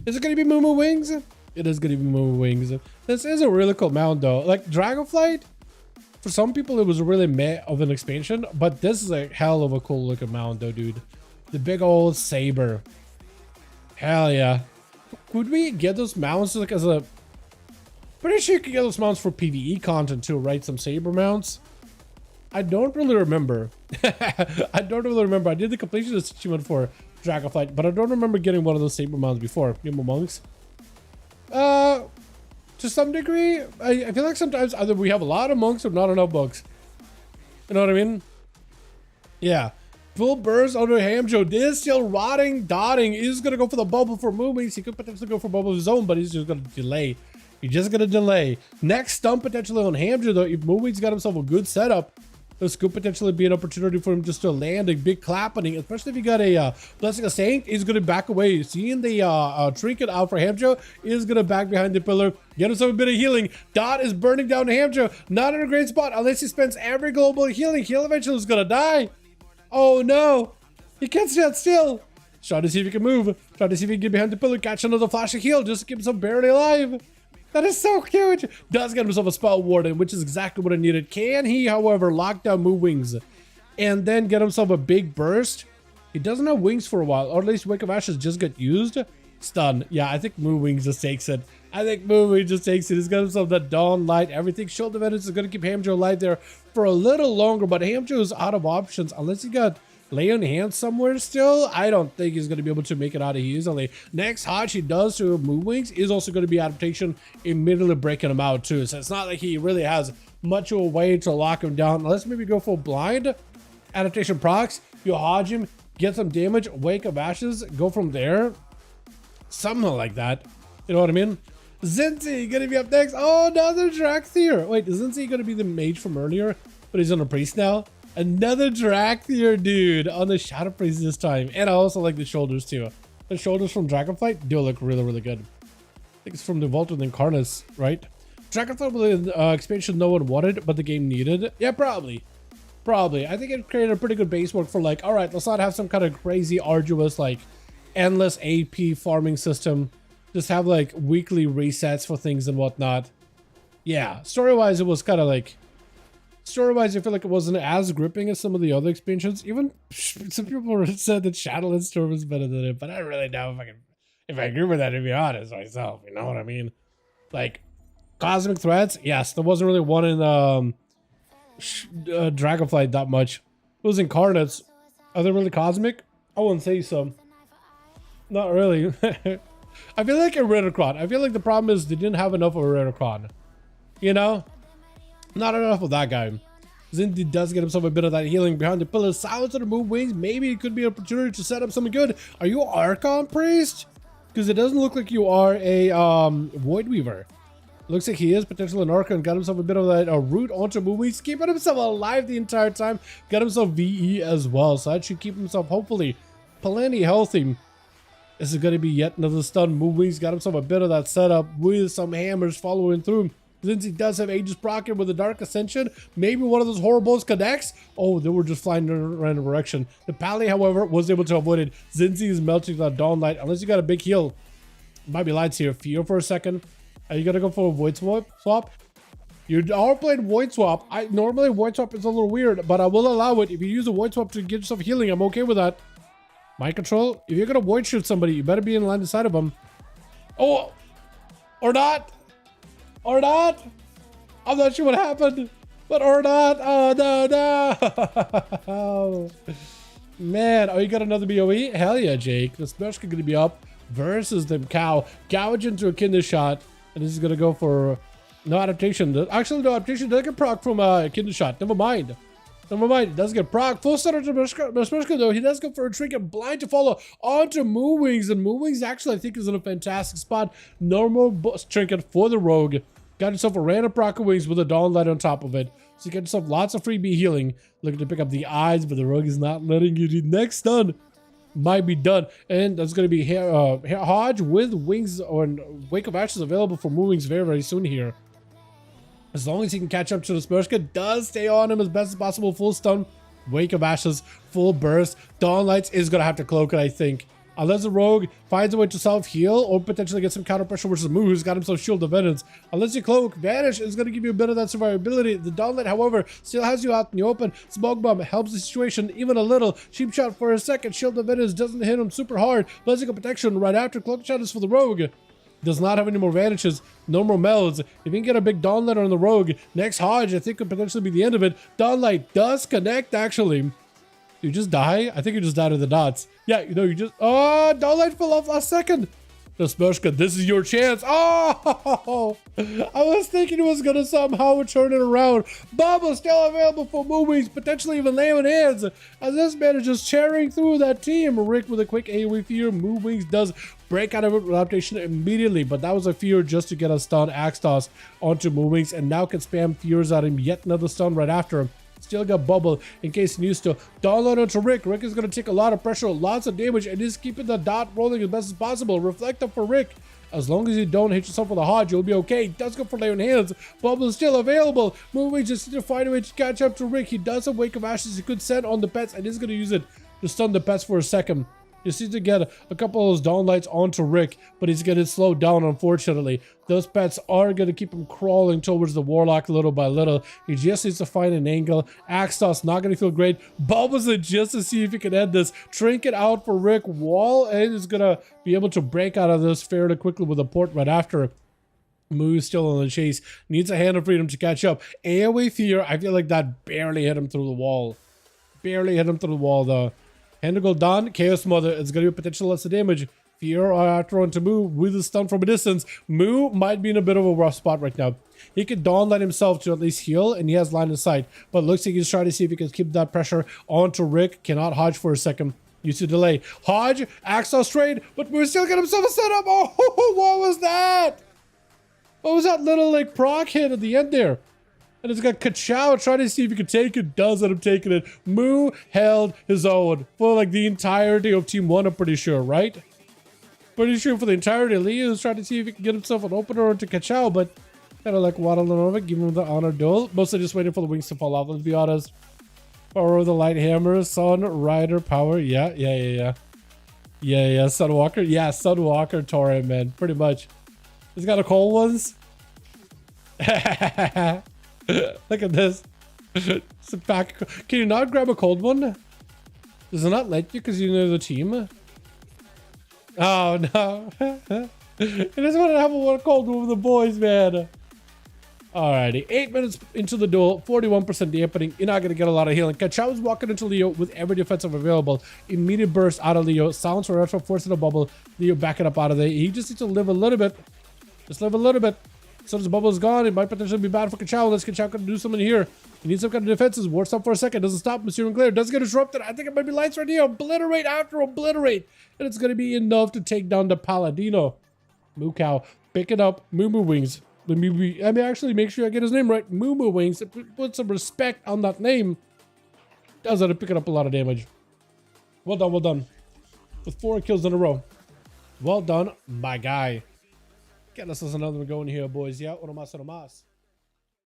Is it going to be Moo Wings? It is going to be Moo Wings. This is a really cool mount though. Like Dragonflight, for some people it was really meh of an expansion, but this is a hell of a cool looking mount though, dude. The big old saber. Hell yeah. Could we get those mounts like as a... Pretty sure you could get those mounts for PvE content too, right? Some saber mounts. I don't really remember. I don't really remember. I did the completion achievement for Dragonflight, but I don't remember getting one of those saber mounts before. Nemo monks. To some degree, I feel like sometimes either we have a lot of monks or not enough monks. You know what I mean? Yeah. Full burst under Hamjo. This still rotting, dotting is gonna go for the bubble for movies. He could potentially go for bubble of his own, but he's just gonna delay. He's just gonna delay. Next stump potentially on Hamjo though. If Movies got himself a good setup, this could potentially be an opportunity for him just to land a big clapping, especially if you got a Blessing of Saint. He's gonna back away. Seeing the trinket out for Hamjo, is gonna back behind the pillar, get himself a bit of healing. Dot is burning down Hamjo. Not in a great spot unless he spends every global healing. Heal eventually is gonna die. Oh no, he can't stand still. Try to see if he can move. Try to see if he can get behind the pillar, catch another flash of heal just to keep himself barely alive. That is so cute. Does get himself a spell warden, which is exactly what I needed. Can he, however, lock down Moo Wings and then get himself a big burst? He doesn't have wings for a while, or at least Wake of Ashes just got used. Stun. Yeah, I think Moo Wings just takes it. I think Moo Wings just takes it. He's got himself that Dawn Light. Everything. Shield of Vengeance is going to keep Hamjo alive there for a little longer, but Hamjo is out of options unless he got Lay on Hands somewhere still. I don't think he's going to be able to make it out of here easily. Next Hodge he does to Moo Wings is also going to be adaptation, immediately breaking him out too. So it's not like he really has much of a way to lock him down. Let's maybe go for blind adaptation procs. You Hodge him, get some damage, Wake of Ashes, go from there. Something like that. You know what I mean? Zinzi gonna be up next. Oh, another Drakthir. Wait, is Zinzi gonna be the mage from earlier, but he's on a priest now? Another Drakthir, dude, on the Shadow Priest this time. And I also like the shoulders too. The shoulders from Dragonflight do look really, really good. I think it's from the Vault of the Incarnates, right? Dragonflight was an expansion no one wanted, but the game needed. Yeah, probably. Probably. I think it created a pretty good base work for like, all right, let's not have some kind of crazy, arduous, like endless AP farming system. Just have like weekly resets for things and whatnot. Yeah, story-wise, it was kind of like... Story-wise, I feel like it wasn't as gripping as some of the other expansions. Even some people said that Shadowland Storm was better than it, but I don't really know if I agree with that, to be honest myself. You know what I mean? Like, Cosmic Threats, yes, there wasn't really one in Dragonflight that much. It was Incarnates. Are they really cosmic? I wouldn't say so. Not really. I feel like a Rittercron. I feel like the problem is they didn't have enough of a Rittercron. You know? Not enough of that guy. Zinti does get himself a bit of that healing behind the pillar. Silence of the Moo Wings. Maybe it could be an opportunity to set up something good. Are you Archon Priest? Because it doesn't look like you are a Void Weaver. Looks like he is potentially an Archon. Got himself a bit of that root onto Moo Wings. Keeping himself alive the entire time. Got himself VE as well. So that should keep himself hopefully plenty healthy. This is going to be yet another stun. Moo Wings got himself a bit of that setup with some hammers following through. Lindsay does have Aegis Procket with the Dark Ascension. Maybe one of those horribles connects. Oh, they were just flying in a random direction. The Pally, however, was able to avoid it. Zinzi is melting that Dawn Light. Unless you got a big heal. Might be lights here. Fear for a second. Are you going to go for a Void Swap? You are playing Void Swap. Normally, Void Swap is a little weird, but I will allow it. If you use a Void Swap to get yourself healing, I'm okay with that. Mind Control. If you're going to Void Shoot somebody, you better be in line beside of them. Oh! Or not! Or not. I'm not sure what happened, but or not. Oh, no. Man, oh, you got another BOE? Hell yeah, Jake. The Smash going to be up versus the Cow. Gouge into a Kinder Shot, and this is going to go for no adaptation. Actually, no adaptation. Doesn't get proc from Kinder Shot. Never mind. Never mind. It does get proc. Full center to Meshka, though. He does go for a trinket. Blind to follow onto Moo Wings. And Moo Wings actually, I think, is in a fantastic spot. Normal trinket for the Rogue. Got yourself a random proc of Wings with a Dawn Light on top of it. So you get yourself lots of freebie healing. Looking to pick up the eyes, but the Rogue is not letting you. The next stun might be done. And that's going to be Hodge with Wings or Wake of Ashes available for Moo Wings very, very soon here. As long as he can catch up to the Smurshka, does stay on him as best as possible. Full stun, Wake of Ashes, full burst. Dawn Lights is going to have to cloak it, I think. Unless the rogue finds a way to self-heal or potentially get some counter pressure versus Moo, who's got himself Shield of Vengeance. Unless your Cloak Vanish is going to give you a bit of that survivability. The Dawnlight, however, still has you out in the open. Smoke Bomb helps the situation even a little. Cheap Shot for a second. Shield of Vengeance doesn't hit him super hard. Blessing of Protection right after. Cloak Shot is for the rogue. Does not have any more vanishes, no more melds. If you can get a big Dawnlight on the rogue, next Hodge I think could potentially be the end of it. Dawnlight does connect actually. You just die? I think you just died of the dots. Yeah, you know, you just... Oh, Dawnlight fell off last second. Smushka, this is your chance. Oh, I was thinking it was going to somehow turn it around. Bubble still available for Moonwings, potentially even laying hands. As this man is just tearing through that team. Rick with a quick AoE fear. Moonwings does break out of it with adaptation immediately, but that was a fear just to get a stun axe toss onto Moonwings, and now can spam fears at him. Yet another stun right after him. Still got Bubble in case he needs to. Dawnlight onto Rick. Rick is going to take a lot of pressure, lots of damage, and is keeping the dot rolling as best as possible. Reflector for Rick. As long as you don't hit yourself with a Hodge, you'll be okay. Does go for laying hands. Bubble is still available. Moving just to find a way to catch up to Rick. He does have Wake of Ashes he could send on the pets, and is going to use it to stun the pets for a second. Just need to get a couple of those Dawnlights onto Rick, but he's going to slow down, unfortunately. Those pets are going to keep him crawling towards the Warlock little by little. He just needs to find an angle. Axe toss not going to feel great. Bubbles it just to see if he can end this. Trinket out for Rick. Wall and is going to be able to break out of this fairly quickly with a port right after. Moo still on the chase. Needs a Hand of Freedom to catch up. AoE Fear, I feel like that barely hit him through the wall. Barely hit him through the wall, though. Hand to go down. Chaos Mother is going to be potential less damage. Fear after onto Moo with a stun from a distance. Moo might be in a bit of a rough spot right now. He could Dawnlight himself to at least heal, and he has line of sight. But looks like he's trying to see if he can keep that pressure onto Rick. Cannot Hodge for a second. Used to delay. Hodge, Axe toss trade, but Moo still got himself a setup. Oh, what was that? What was that little like proc hit at the end there? And it's got Kachow trying to see if he can take it. Does end up taking it. Moo held his own for like the entirety of Team 1, I'm pretty sure, right? Pretty sure for the entirety. Leo was trying to see if he can get himself an opener into Kachow, but kind of like waddling over, giving him the honor duel. Mostly just waiting for the wings to fall off, let's be honest. Power of the Light Hammer, Sun Rider Power. Yeah, Sunwalker. Yeah, Sunwalker Torrent, man. Pretty much. He's got a cold ones. Look at this. It's a pack. Can you not grab a cold one? Does it not let you because you know the team? Oh no. I just want to have a cold one with the boys, man. Alrighty, 8 minutes into the duel, 41% dampening. You're not going to get a lot of healing. Kachow is walking into Leo with every defensive available. Immediate burst out of Leo. Sounds for retro, forcing a bubble. Leo backing up out of there. He just needs to live a little bit. Just live a little bit. So this bubble is gone. It might potentially be bad for Kachow. Unless Kachow can do something here. He needs some kind of defenses. Wards up for a second. Doesn't stop. Monsieur and Glare doesn't get disrupted. I think it might be lights right here. Obliterate after obliterate. And it's going to be enough to take down the Paladino. Moo Cow. Pick it up. Moo Moo Wings. Let me actually make sure I get his name right. Moo Moo Wings. Put some respect on that name. Does end up picking up a lot of damage. Well done, well done. With 4 kills in a row. Well done, my guy. Get us another one going here, boys. Yeah, uno más, uno más.